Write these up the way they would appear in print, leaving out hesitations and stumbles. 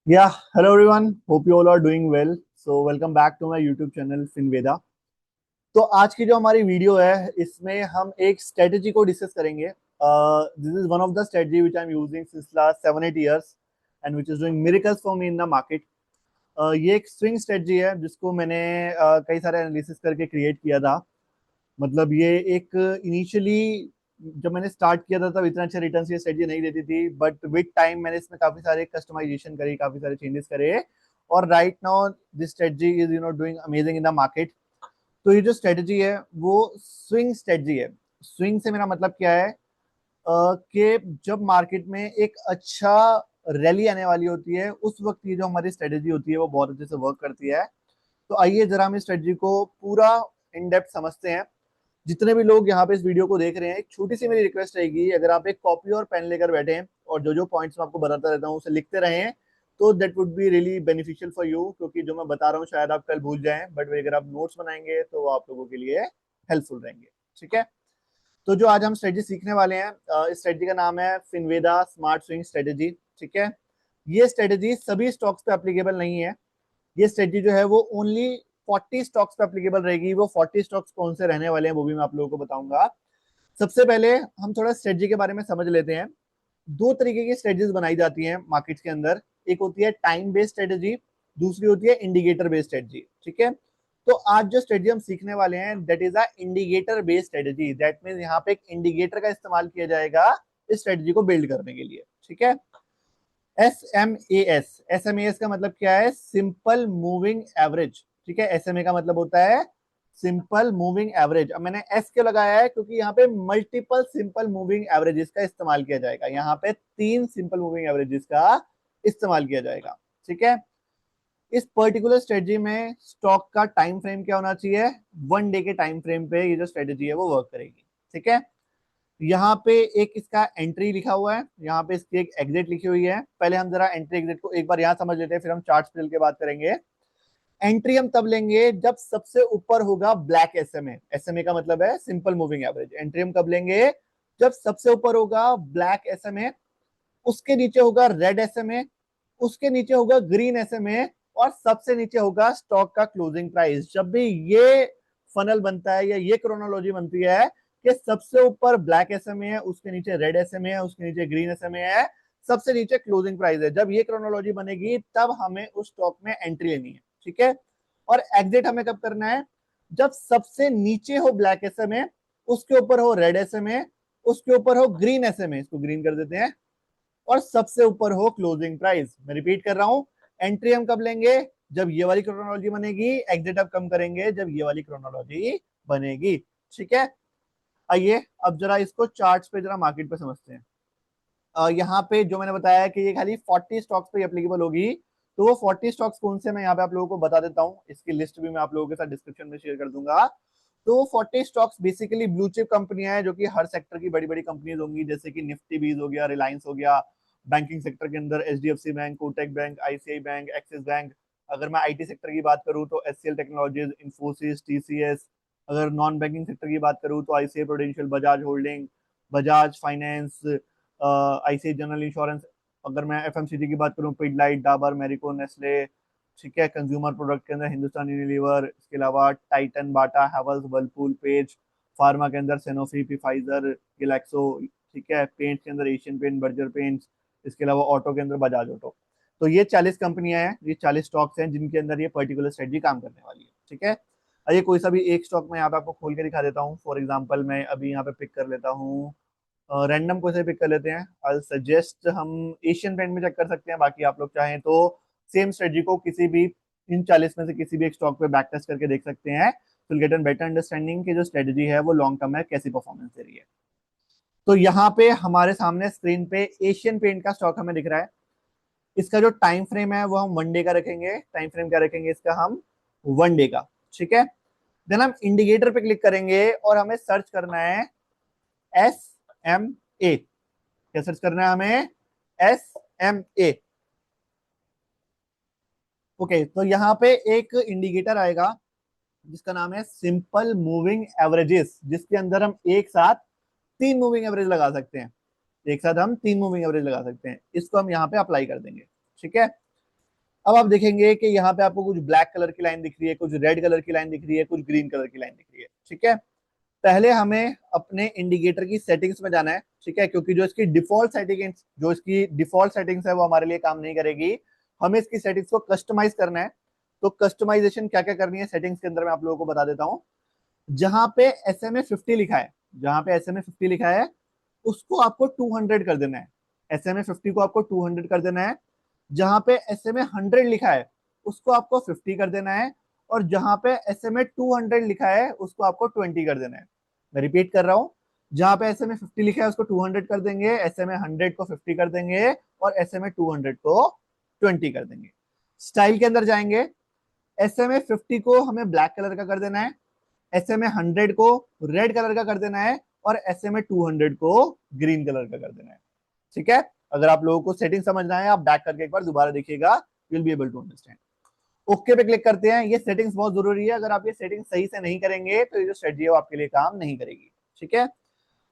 Yeah, hello everyone. Hope you all are doing well. So welcome back to my YouTube channel FinVeda. तो आज की जो हमारी video है इसमें हम एक स्ट्रेटेजी को डिस्कस करेंगे. This is one of the strategy which I am using since last 7-8 years and which is doing miracles for me in the market. ये एक स्विंग स्ट्रेटजी है जिसको मैंने कई सारे एनालिसिस करके क्रिएट किया था. मतलब ये एक इनिशियली जब मैंने स्टार्ट किया था तब इतना अच्छा रिटर्न ये स्ट्रेटजी नहीं देती थी, बट विद टाइम मैंने इसमें काफी सारे कस्टमाइजेशन करी, काफी सारे चेंजेस करे, और right now this strategy is doing amazing in the market. तो ये जो स्ट्रेटजी है वो स्विंग स्ट्रेटजी है. स्विंग से मेरा मतलब क्या है? कि जब मार्केट में एक अच्छा रैली आने वाली होती है उस वक्त ये जो हमारी स्ट्रेटजी होती है वो बहुत अच्छे से वर्क करती है. तो आइए जरा हम इस स्ट्रेटजी को पूरा इन डेप्थ समझते हैं. जितने भी लोग यहाँ पे इस वीडियो को देख रहे हैं, एक छोटी सी मेरी रिक्वेस्ट रहेगी, अगर आप एक कॉपी और पेन लेकर बैठे हैं और जो जो पॉइंट्स मैं आपको बताता रहता हूँ उसे लिखते रहें, तो that would be really beneficial for you. क्योंकि जो मैं बता रहा हूँ शायद आप कल भूल जाएं, बट अगर आप नोट्स बनाएंगे तो वो आप लोगों के लिए हेल्पफुल रहेंगे. ठीक है. तो जो आज हम स्ट्रेटजी सीखने वाले हैं, इस स्ट्रेटजी का नाम है फिनवेदा स्मार्ट स्विंग स्ट्रेटजी. ठीक है. ये स्ट्रेटजी सभी स्टॉक्स पे एप्लीकेबल नहीं है. ये स्ट्रेटजी जो है वो ओनली 40 स्टॉक्स पे एप्लीकेबल रहेगी. वो 40 स्टॉक्स कौन से रहने वाले हैं वो भी मैं आप लोगों को बताऊंगा. सबसे पहले हम थोड़ा स्ट्रेटजी के बारे में समझ लेते हैं. दो तरीके की स्ट्रेटजीज बनाई जाती हैं मार्केट्स के अंदर. एक होती है टाइम बेस्ड स्ट्रेटजी, दूसरी होती है इंडिकेटर बेस्ड स्ट्रेटजी. ठीक है. तो आज जो स्ट्रेटजी हम सीखने वाले हैं that is a indicator based strategy. That means यहाँ पे एक इंडिकेटर का इस्तेमाल किया जाएगा इस स्ट्रेटजी को बिल्ड करने के लिए. ठीक है. एस एम ए एस का मतलब क्या है? Simple moving average. ठीक है. एसएमए का मतलब होता है सिंपल मूविंग एवरेज. अब मैंने एस क्यों लगाया है? क्योंकि यहाँ पे मल्टीपल सिंपल मूविंग एवरेजेस का इस्तेमाल किया जाएगा. यहाँ पे 3 सिंपल मूविंग एवरेजेस का इस्तेमाल किया जाएगा. ठीक है. इस पर्टिकुलर स्ट्रेटजी में स्टॉक का टाइम फ्रेम क्या होना चाहिए? 1 डे के टाइम फ्रेम पे ये जो स्ट्रेटजी है वो वर्क करेगी. ठीक है. यहाँ पे एक इसका एंट्री लिखा हुआ है, यहाँ पे इसकी एक एग्जिट लिखी हुई है. पहले हम जरा एंट्री एग्जिट को एक बार यहाँ समझ लेते हैं, फिर हम चार्ट पे चल के बात करेंगे. एंट्री हम तब लेंगे जब सबसे ऊपर होगा ब्लैक एसएमए. एसएमए का मतलब है सिंपल मूविंग एवरेज. एंट्री हम कब लेंगे? जब सबसे ऊपर होगा ब्लैक एसएमए, उसके नीचे होगा रेड एसएमए, उसके नीचे होगा ग्रीन एसएमए, और सबसे नीचे होगा स्टॉक का क्लोजिंग प्राइस. जब भी ये फनल बनता है या ये क्रोनोलॉजी बनती है कि सबसे ऊपर ब्लैक एसएमए है, उसके नीचे रेड एसएमए है, उसके नीचे ग्रीन एसएमए है, सबसे नीचे क्लोजिंग प्राइस है, जब ये क्रोनोलॉजी बनेगी तब हमें उस स्टॉक में एंट्री लेनी है. ठीक है. और एग्जिट हमें कब करना है? जब सबसे नीचे हो ब्लैक एसएमए, उसके ऊपर हो रेड एसएमए, उसके ऊपर हो ग्रीन एसएमए, इसको ग्रीन कर देते हैं, और सबसे ऊपर हो क्लोजिंग प्राइस. मैं रिपीट कर रहा हूं. एंट्री हम कब लेंगे? जब ये वाली क्रोनोलॉजी बनेगी. एग्जिट अब कम करेंगे जब ये वाली क्रोनोलॉजी बनेगी. ठीक है. आइए अब जरा इसको चार्ट्स पे जरा मार्केट पे समझते हैं. यहाँ पे जो मैंने बताया कि ये खाली 40 स्टॉक्स पे एप्लीकेबल होगी. तो वो 40 स्टॉक्स कौन से, मैं यहाँ पे आप लोगों को बता देता हूँ. इसकी लिस्ट भी मैं आप लोगों के साथ डिस्क्रिप्शन में शेयर कर दूंगा. तो वो 40 स्टॉक्स बेसिकली ब्लू चिप कंपनियां हैं जो कि हर सेक्टर की बड़ी बड़ी कंपनीज होंगी, जैसे कि निफ्टी बीज हो गया, रिलायंस हो गया. बैंकिंग सेक्टर के अंदर HDFC bank, Kotak bank, ICI bank, axis bank. अगर मैं आईटी सेक्टर की बात करूँ तो एचसीएल टेक्नोलॉजीज, इंफोसिस, टीसीएस. अगर नॉन बैंकिंग सेक्टर की बात करूँ तो ICI prudential, Bajaj holding, Bajaj finance, ICI general insurance. अगर मैं एफएमसीजी की बात करूँ, पिडलाइट, डाबर, मैरिको, नेस्ले. ठीक है. कंज्यूमर प्रोडक्ट के अंदर हिंदुस्तान यूनिलीवर, इसके अलावा टाइटन, बाटा, हैवल्स, वर्लपूल, पेज. फार्मा के अंदर सेनोफी, फाइजर, गिलैक्सो. ठीक है. पेंट के अंदर एशियन पेंट, बर्जर पेंट्स. इसके अलावा ऑटो के अंदर बजाज ऑटो. तो ये 40 कंपनियां हैं, ये 40 स्टॉक्स हैं जिनके अंदर ये पर्टिकुलर स्ट्रेटजी काम करने वाली है. ठीक है. आइए कोई सा भी एक स्टॉक मैं यहाँ पे आपको खोल के दिखा देता हूँ. फॉर एग्जाम्पल मैं अभी यहाँ पे पिक कर लेता हूँ, रैंडम कोई से पिक कर लेते हैं. आई सजेस्ट हम एशियन पेंट में चेक कर सकते हैं. बाकी आप लोग चाहें तो सेम स्ट्रेटजी को किसी भी इन 40 में से किसी भी एक स्टॉक पे बैक टेस्ट करके देख सकते हैं. तो गेट एन बेटर अंडरस्टैंडिंग कि जो स्ट्रेटजी है वो लॉन्ग टर्म में कैसी परफॉर्मेंस दे रही है. तो यहाँ पे हमारे सामने स्क्रीन पे एशियन पेंट का स्टॉक हमें दिख रहा है. इसका जो टाइम फ्रेम है वो हम 1 डे का रखेंगे. टाइम फ्रेम क्या रखेंगे इसका? हम 1 डे का. ठीक है. देन हम इंडिकेटर पे क्लिक करेंगे और हमें सर्च करना है एस एम ए. क्या सर्च करना है हमें? S M A. ओके. तो यहाँ पे एक इंडिकेटर आएगा जिसका नाम है सिंपल मूविंग एवरेजेस, जिसके अंदर हम एक साथ 3 मूविंग एवरेज लगा सकते हैं. एक साथ हम 3 मूविंग एवरेज लगा सकते हैं. इसको हम यहाँ पे अप्लाई कर देंगे. ठीक है. अब आप देखेंगे कि यहाँ पे आपको कुछ ब्लैक कलर की लाइन दिख रही है, कुछ रेड कलर की लाइन दिख रही है, कुछ ग्रीन कलर की लाइन दिख रही है। ठीक है, पहले हमें अपने इंडिकेटर की सेटिंग्स में जाना है। ठीक है, क्योंकि जो इसकी डिफॉल्ट सेटिंग्स है वो हमारे लिए काम नहीं करेगी, हमें इसकी सेटिंग्स को कस्टमाइज करना है। तो कस्टमाइजेशन क्या क्या करनी है सेटिंग्स के अंदर मैं आप लोगों को बता देता हूँ। जहां पे SMA 50 लिखा है, जहां पे SMA 50 लिखा है उसको आपको 200 कर देना है। SMA 50 को आपको 200 कर देना है। जहां पे SMA 100 लिखा है उसको आपको 50 कर देना है। और जहां पे SMA 200 लिखा है उसको आपको 20 कर देना है। मैं रिपीट कर रहा हूं, जहां पे SMA 50 लिखा है उसको 200 कर देंगे, SMA 100 को 50 कर देंगे, और SMA 200 को 20 कर देंगे। स्टाइल के अंदर जाएंगे, SMA 50 को हमें ब्लैक कलर का कर देना है, SMA 100 को रेड कलर का कर देना है, और SMA 200 को ग्रीन कलर का कर देना है। ठीक है, अगर आप लोगों को सेटिंग समझना है आप बैक करके एक बार दोबारा देखिएगा, you will be able to understand. Okay पे क्लिक करते हैं। ये सेटिंग्स बहुत जरूरी है, अगर आप ये सेटिंग सही से नहीं करेंगे तो ये जो स्ट्रेटजी है वो आपके लिए काम नहीं करेगी। ठीक है,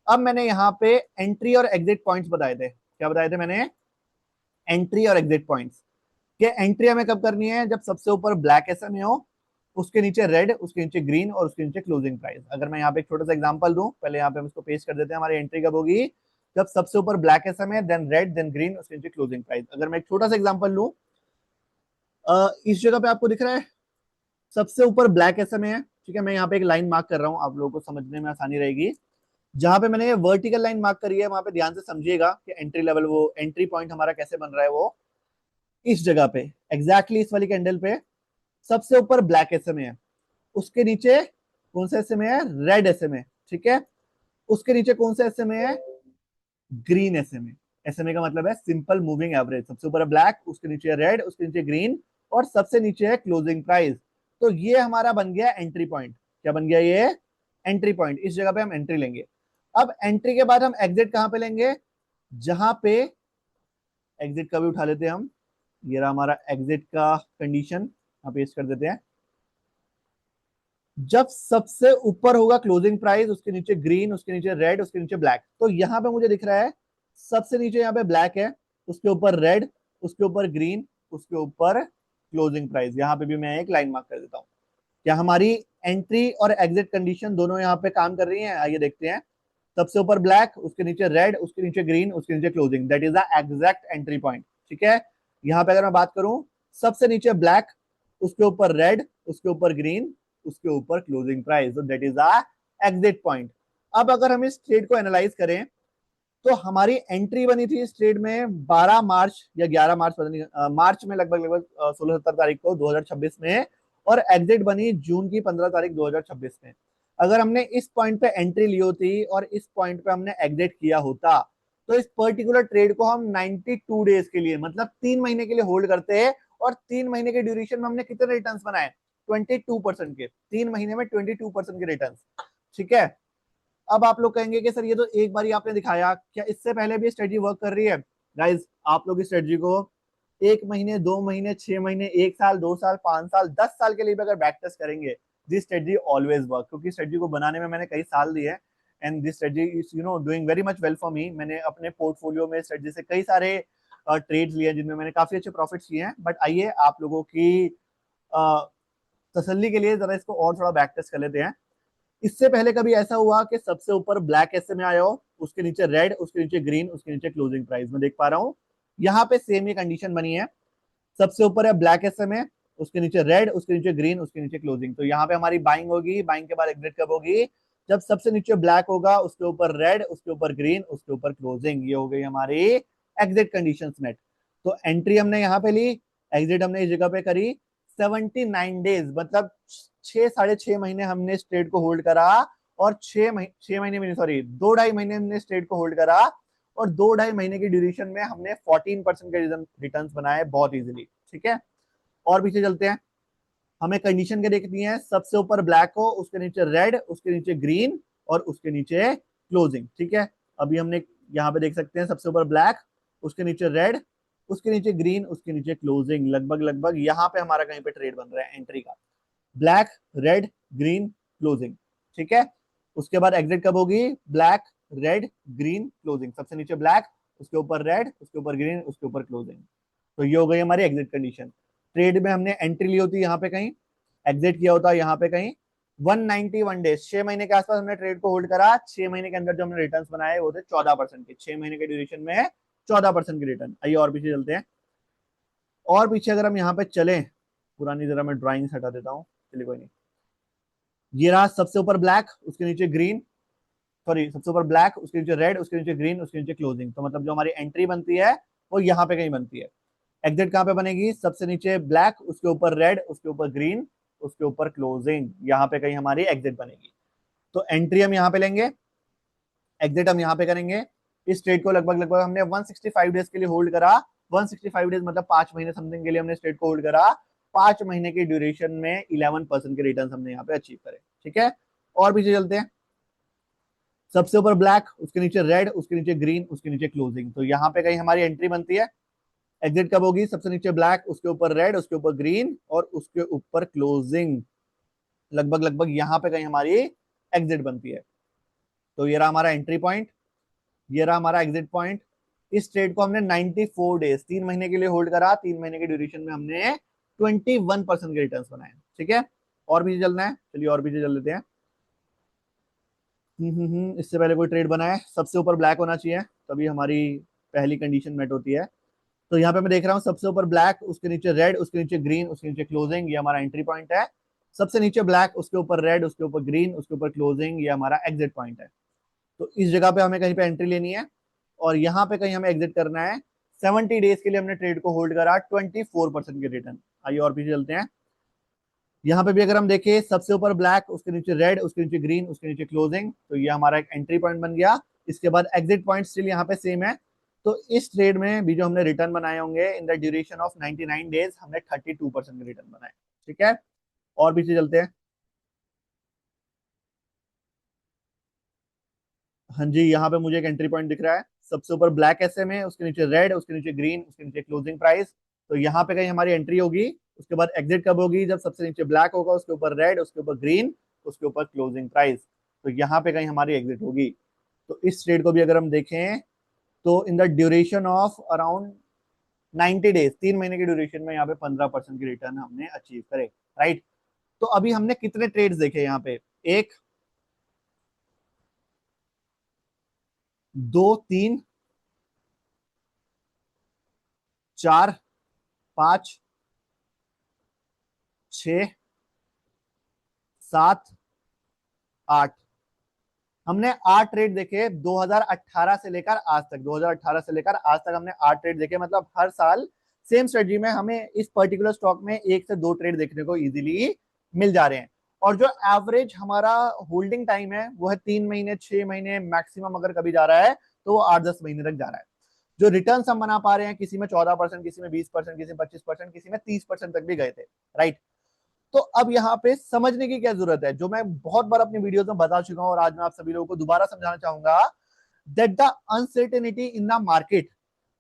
अब मैंने यहाँ पे एंट्री और एग्जिट पॉइंट्स बताए थे। क्या बताए थे मैंने? एंट्री और एग्जिट पॉइंट्स। कि एंट्री हमें कब करनी है? जब सबसे ऊपर ब्लैक SMA हो, उसके नीचे रेड, उसके नीचे ग्रीन, और उसके नीचे क्लोजिंग प्राइस। अगर मैं यहाँ पे एक छोटा सा एग्जांपल दूं, पहले यहाँ पे हम इसको पेस्ट कर देते हैं। हमारी एंट्री कब होगी? जब सबसे ऊपर black SMA, then red, then green, उसके नीचे क्लोजिंग प्राइस। अगर मैं एक छोटा सा एग्जांपल लूं, इस जगह पे आपको दिख रहा है सबसे ऊपर ब्लैक SMA है। ठीक है, मैं यहाँ पे एक लाइन मार्क कर रहा हूँ, आप लोगों को समझने में आसानी रहेगी। जहां पे मैंने ये वर्टिकल लाइन मार्क करी है वहां पे ध्यान से समझिएगा कि एंट्री लेवल, वो एंट्री पॉइंट हमारा कैसे बन रहा है। वो इस जगह पे एग्जैक्टली इस वाली कैंडल पे सबसे ऊपर ब्लैक SMA है, उसके नीचे कौन सा SMA है? Red SMA। ठीक है, उसके नीचे कौन सा SMA है? Green SMA। SMA का मतलब है सिंपल मूविंग एवरेज। सबसे ऊपर है ब्लैक, उसके नीचे है रेड, उसके नीचे ग्रीन, और सबसे नीचे है क्लोजिंग प्राइस। तो ये हमारा बन गया एंट्री पॉइंट। क्या बन गया ये? Entry point. इस जगह पे हम एंट्री लेंगे। अब एंट्री के बाद हम एग्जिट कहां पे लेंगे? जहां पे एग्जिट का भी उठा लेते हैं हम, ये रहा हमारा एग्जिट का कंडीशन, यहाँ पेस्ट कर देते हैं। जब सबसे ऊपर होगा क्लोजिंग प्राइस, उसके नीचे ग्रीन, उसके नीचे रेड, उसके नीचे ब्लैक। तो यहां पे मुझे दिख रहा है सबसे नीचे यहाँ पे ब्लैक है, उसके ऊपर रेड, उसके ऊपर ग्रीन, उसके ऊपर क्लोजिंग प्राइस। यहाँ पे भी मैं एक लाइन मार्क कर देता हूँ। क्या हमारी एंट्री और एग्जिट कंडीशन दोनों यहाँ पे काम कर रही हैं? आइए देखते हैं। सबसे ऊपर ब्लैक, उसके नीचे रेड, उसके नीचे ग्रीन, उसके नीचे closing, that is the exact entry point. ठीक है, यहाँ पे अगर मैं बात करूं, सबसे नीचे ब्लैक, उसके ऊपर रेड, उसके ऊपर ग्रीन, उसके ऊपर closing price, that is the exit point. अब अगर हम इस ट्रेड को एनालाइज करें, तो हमारी एंट्री बनी थी इस ट्रेड में 12 मार्च या 11 मार्च, पता नहीं, मार्च में लगभग लगभग 16-17 तारीख को 2026 में, और एग्जिट बनी जून की 15 तारीख 2026 में। अगर हमने इस पॉइंट पे एंट्री ली होती और इस पॉइंट पे हमने एग्जिट किया होता, तो इस पर्टिकुलर ट्रेड को हम 92 डेज के लिए, मतलब 3 महीने के लिए होल्ड करते हैं। और 3 महीने के ड्यूरेशन में हमने कितने रिटर्न बनाए? 22% के। 3 महीने में 22% के रिटर्न। ठीक है, अब आप लोग कहेंगे कि सर ये तो एक बार ही आपने दिखाया, क्या इससे पहले भी स्ट्रेटजी वर्क कर रही है? गाइज, आप लोग इस स्ट्रेटजी को 1 महीने, 2 महीने, 6 महीने, 1 साल, 2 साल, 5 साल, 10 साल के लिए भी अगर बैक टेस्ट करेंगे, दिस स्ट्रेटजी ऑलवेज वर्क। क्योंकि स्ट्रेटजी को बनाने में मैंने कई साल दिए, and this strategy is doing very much well for me. मैंने अपने पोर्टफोलियो में स्ट्रेटजी से कई सारे ट्रेड्स लिए जिनमें मैंने काफी अच्छे प्रॉफिट्स किए हैं। बट आइए आप लोगों की तसल्ली के लिए जरा इसको और थोड़ा बैक टेस्ट कर लेते हैं। इससे पहले कभी ऐसा हुआ कि सबसे ऊपर ब्लैक SMA आया हो, उसके नीचे रेड, उसके नीचे ग्रीन, उसके नीचे क्लोजिंग प्राइस? मैं देख पा रहा हूं यहाँ पे सेम ये कंडीशन बनी है। सबसे ऊपर है ब्लैक SMA, उसके नीचे रेड, उसके नीचे ग्रीन, उसके नीचे क्लोजिंग। तो यहाँ पे हमारी बाइंग होगी। बाइंग के बाद एग्जिट कब होगी? जब सबसे नीचे ब्लैक होगा, उसके ऊपर रेड, उसके ऊपर ग्रीन, उसके ऊपर क्लोजिंग। ये हो गई हमारी एग्जिट कंडीशंस मेट। तो एंट्री हमने यहाँ पे ली, एग्जिट हमने इस जगह पे करी। 79 डेज मतलब 6-6.5 महीने हमने इस ट्रेड को होल्ड करा, और 6 महीने में, सॉरी, 2-2.5 महीने हमने इस ट्रेड को होल्ड करा, और 2-2.5 महीने की ड्यूरेशन में हमने 14% के रिटर्न बनाए बहुत इजीली। ठीक है, और पीछे चलते हैं। हमें कंडीशन क्या देखनी है? सबसे ऊपर ब्लैक हो, उसके नीचे रेड, उसके नीचे ग्रीन, और उसके नीचे क्लोजिंग। ठीक है, अभी हमने यहाँ पे देख सकते हैं सबसे ऊपर ब्लैक, उसके नीचे रेड, उसके नीचे ग्रीन, उसके नीचे क्लोजिंग। लगभग लगभग यहाँ पे हमारा कहीं पे ट्रेड बन रहा है एंट्री का, ब्लैक, रेड, ग्रीन, क्लोजिंग। ठीक है, उसके बाद एग्जिट कब होगी? Black, red, green, closing. सबसे नीचे ब्लैक, उसके ऊपर रेड, उसके ऊपर ग्रीन, उसके ऊपर क्लोजिंग। तो ये हो गई हमारी एग्जिट कंडीशन। ट्रेड में हमने एंट्री ली होती यहाँ पे कहीं, एग्जिट किया होता यहाँ पे कहीं, 191 डेज 6 महीने के आसपास हमने ट्रेड को होल्ड करा, 6 महीने के अंदर जो हमने रिटर्न्स बनाए वो थे 14% के, 6 महीने के ड्यूरेशन में 14% की रिटर्न। आइए और पीछे चलते हैं। और पीछे अगर हम यहाँ पे चलें, पुरानी जरा मैं ड्राइंग हटा देता हूँ, चलिए कोई नहीं। ये रहा सबसे ऊपर ब्लैक, उसके नीचे ग्रीन, सॉरी सबसे ऊपर ब्लैक, उसके नीचे रेड, उसके नीचे ग्रीन, उसके नीचे क्लोजिंग। तो मतलब जो हमारी एंट्री बनती है वो यहाँ पे कहीं बनती है। एग्जिट कहाँ पे बनेगी? सबसे नीचे ब्लैक, उसके ऊपर रेड, उसके ऊपर ग्रीन, उसके ऊपर क्लोजिंग, यहाँ पे कहीं हमारी एग्जिट बनेगी। तो एंट्री हम यहाँ पे लेंगे, एग्जिट हम यहाँ पे करेंगे। इस ट्रेड को लगभग लगभग हमने 165 डेज के लिए होल्ड करा। 165 डेज मतलब 5 महीने समथिंग के लिए हमने ट्रेड को होल्ड करा। 5 महीने की ड्यूरेशन में 11% के रिटर्न हमने यहाँ पे अचीव करे। ठीक है, और पीछे चलते हैं। सबसे ऊपर ब्लैक, उसके नीचे रेड, उसके नीचे ग्रीन, उसके नीचे क्लोजिंग। तो यहाँ पे कहीं हमारी एंट्री बनती है। एग्जिट कब होगी? सबसे नीचे ब्लैक, उसके ऊपर रेड, उसके ऊपर ग्रीन और उसके ऊपर क्लोजिंग, लगभग लगभग यहाँ पे कहीं हमारी एग्जिट बनती है। तो ये रहा हमारा एंट्री पॉइंट, ये रहा हमारा एग्जिट पॉइंट। इस ट्रेड को हमने 94 डेज 3 महीने के लिए होल्ड करा। 3 महीने के ड्यूरेशन में हमने 21% के रिटर्न बनाए। ठीक है, और पीछे चलना है, चलिए और पीछे चल लेते हैं। इससे पहले कोई ट्रेड बनाए, सबसे ऊपर ब्लैक होना चाहिए तभी हमारी पहली कंडीशन मेट होती है। तो यहाँ पे मैं देख रहा हूँ सबसे ऊपर ब्लैक, उसके नीचे रेड, उसके नीचे ग्रीन, उसके नीचे क्लोजिंग, ये हमारा एंट्री पॉइंट है। सबसे नीचे ब्लैक, उसके ऊपर रेड, उसके ऊपर ग्रीन, उसके ऊपर क्लोजिंग, ये हमारा एग्जिट पॉइंट है। तो इस जगह पे हमें कहीं पे एंट्री लेनी है और यहाँ पे कहीं हमें एग्जिट करना है। 70 डेज के लिए हमने ट्रेड को होल्ड करा, 24% के रिटर्न। आइए और पीछे चलते हैं। यहाँ पे भी अगर हम देखें, सबसे ऊपर ब्लैक, उसके नीचे रेड, उसके नीचे ग्रीन, उसके नीचे क्लोजिंग, तो ये हमारा एक एंट्री पॉइंट बन गया। इसके बाद एग्जिट पॉइंट स्टिल यहाँ पे सेम है। तो इस ट्रेड में भी जो हमने रिटर्न बनाए होंगे in the duration of 99 days, हमने 32% के रिटर्न बनाए। ठीक है, और पीछे चलते हैं। हाँ जी, यहाँ पे मुझे एक एंट्री पॉइंट दिख रहा है। सबसे ऊपर ब्लैक एसएम है, उसके नीचे रेड, उसके नीचे ग्रीन, उसके नीचे क्लोजिंग प्राइस। तो यहाँ पे कहीं हमारी एंट्री होगी। उसके बाद एग्जिट कब होगी? जब सबसे नीचे ब्लैक होगा, उसके ऊपर रेड, उसके ऊपर ग्रीन, उसके ऊपर क्लोजिंग प्राइस। तो यहाँ पे कहीं हमारी एग्जिट होगी। तो इस ट्रेड को भी अगर हम देखें तो in the duration of around 90 days, 3 महीने की ड्यूरेशन में यहाँ पे 15% की रिटर्न हमने अचीव करे। राइट, तो अभी हमने कितने ट्रेड्स देखे यहाँ पे? 1, 2, 3, 4, 5, 6, 7, 8। हमने 8 ट्रेड देखे 2018 से लेकर आज तक। 2018 से लेकर आज तक हमने 8 ट्रेड देखे। मतलब हर साल सेम स्ट्रेटजी में हमें इस पर्टिकुलर स्टॉक में 1 से 2 ट्रेड देखने को इजीली मिल जा रहे हैं। और जो एवरेज हमारा होल्डिंग टाइम है वो है 3 महीने, 6 महीने, मैक्सिमम अगर कभी जा रहा है तो वो 8-10 महीने तक जा रहा है। जो रिटर्न हम बना पा रहे हैं, किसी में 14%, किसी में 20%, किसी में 25%, किसी में 30% तक भी गए थे। राइट, तो अब यहाँ पे समझने की क्या जरूरत है, जो मैं बहुत बार अपनी वीडियोस में बता चुका हूं और आज मैं आप सभी लोगों को दोबारा समझाना चाहूंगा, that the uncertainty in the market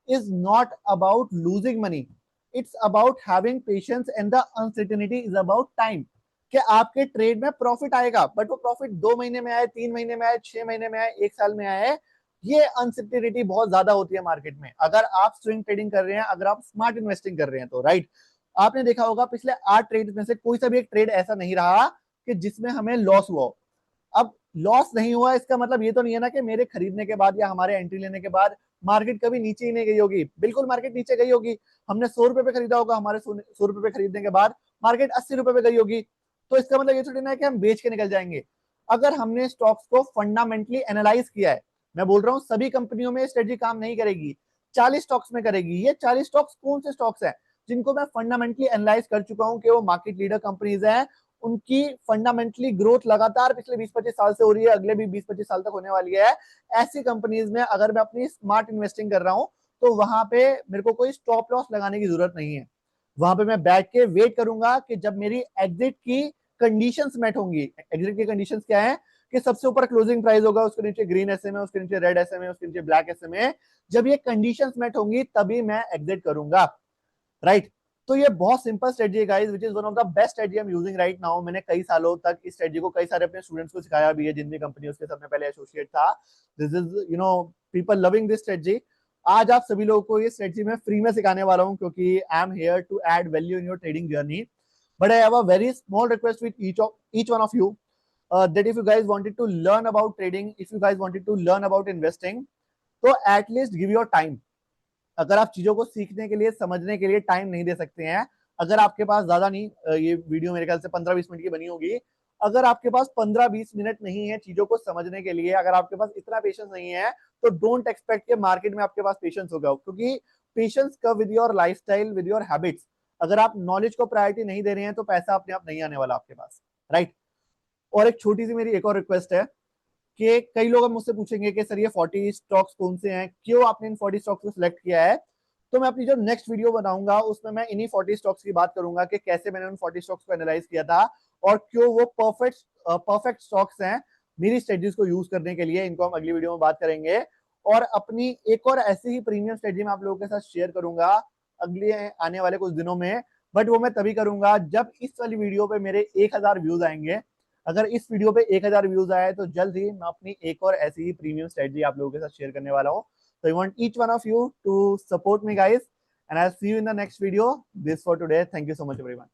is not about losing money, it's about having patience and the uncertainty is about time. कि आपके ट्रेड में प्रॉफिट आएगा, बट वो प्रॉफिट 2 महीने में आए, 3 महीने में आए, 6 महीने में आए, 1 साल में आए, ये अनसर्टेनिटी बहुत ज्यादा होती है मार्केट में। अगर आप स्विंग ट्रेडिंग कर रहे हैं, अगर आप स्मार्ट इन्वेस्टिंग कर रहे हैं तो। राइट, आपने देखा होगा पिछले 8 ट्रेड में से कोई सा भी एक ट्रेड ऐसा नहीं रहा कि जिसमें हमें लॉस हुआ हो। अब लॉस नहीं हुआ इसका मतलब ये तो नहीं है ना कि मेरे खरीदने के बाद या हमारे एंट्री लेने के बाद मार्केट कभी नीचे ही नहीं गई होगी। बिल्कुल मार्केट नीचे गई होगी। हमने 100 रुपए पे खरीदा होगा, हमारे 100 रुपए पे खरीदने के बाद मार्केट 80 रुपए पे गई होगी। तो इसका मतलब ये थोड़ी ना है कि हम बेच के निकल जाएंगे। अगर हमने स्टॉक्स को फंडामेंटली एनालाइज किया है, मैं बोल रहा हूं सभी कंपनियों में स्ट्रेटजी काम नहीं करेगी, 40 स्टॉक्स में करेगी। ये 40 स्टॉक्स कौन से स्टॉक्स हैं? जिनको मैं फंडामेंटली एनालाइज कर चुका हूं कि वो मार्केट लीडर कंपनीज हैं, उनकी फंडामेंटली ग्रोथ लगातार पिछले 20-25 साल से हो रही है, अगले भी 20-25 साल तक होने वाली है। ऐसी कंपनीज में अगर मैं अपनी स्मार्ट इन्वेस्टिंग कर रहा हूं तो वहां पे मेरे को कोई स्टॉप लॉस लगाने की जरूरत नहीं है। वहां पे मैं बैठ के वेट करूंगा कि जब मेरी एग्जिट की कंडीशंस मेट होंगी। एग्जिट की कंडीशंस क्या है? कि सबसे ऊपर क्लोजिंग प्राइस होगा, उसके नीचे ग्रीन एसएम है, उसके नीचे रेड एसएम है, उसके नीचे ब्लैक एसएम है। जब ये कंडीशंस मेट होंगी तभी मैं एग्जिट करूंगा। राइट, तो ये बहुत सिंपल स्ट्रेटजी है guys, which is one of the best strategy I am using right now. मैंने कई सालों तक इस स्ट्रेटजी को कई सारे अपने स्टूडेंट्स को सिखाया भी है, जिन भी कंपनियों के साथ मैं पहले एसोसिएट था। This is people loving this strategy. आज आप सभी लोगों को ये स्ट्रेटजी मैं फ्री में सिखाने वाला हूँ, क्योंकि I am here to add value in your trading journey. But I have a very small request with each one of you, that if you guys wanted to learn about trading, if you guys wanted to learn about investing, तो at least give your time. अगर आप चीजों को सीखने के लिए, समझने के लिए टाइम नहीं दे सकते हैं, अगर आपके पास ज्यादा नहीं, ये वीडियो मेरे ख्याल से 15-20 मिनट की बनी होगी, अगर आपके पास 15-20 मिनट नहीं है चीजों को समझने के लिए, अगर आपके पास इतना पेशेंस नहीं है, तो डोंट एक्सपेक्ट के मार्केट में आपके पास पेशेंस होगा, क्योंकि patience come with your lifestyle, with your habits. अगर आप नॉलेज को प्रायोरिटी नहीं दे रहे हैं तो पैसा अपने आप नहीं आने वाला आपके पास, राइट. और एक छोटी सी मेरी एक और रिक्वेस्ट है कि कई लोग अब मुझसे पूछेंगे कि सर ये 40 स्टॉक्स कौन से हैं, क्यों आपने इन 40 स्टॉक्स को सिलेक्ट किया है. तो मैं अपनी जो नेक्स्ट वीडियो बनाऊंगा उसमें मैं इन्हीं 40 स्टॉक्स की बात करूंगा कि कैसे मैंने उन 40 स्टॉक्स को एनालाइज किया था और क्यों वो परफेक्ट स्टॉक्स हैं मेरी स्ट्रेटजीज को यूज करने के लिए. इनको हम अगली वीडियो में बात करेंगे. और अपनी एक और ऐसी ही प्रीमियम स्ट्रेटजी मैं आप लोगों के साथ शेयर करूंगा अगले आने वाले कुछ दिनों में. बट वो मैं तभी करूंगा जब इस वाली वीडियो पे मेरे 1000 व्यूज आएंगे. अगर इस वीडियो पे 1000 व्यूज आए तो जल्द ही मैं अपनी एक और ऐसी ही प्रीमियम स्ट्रेटजी आप लोगों के साथ शेयर करने वाला हूँ. So I want each one of you to support me, guys, and I'll see you in the next video. This for today. Thank you so much, everyone.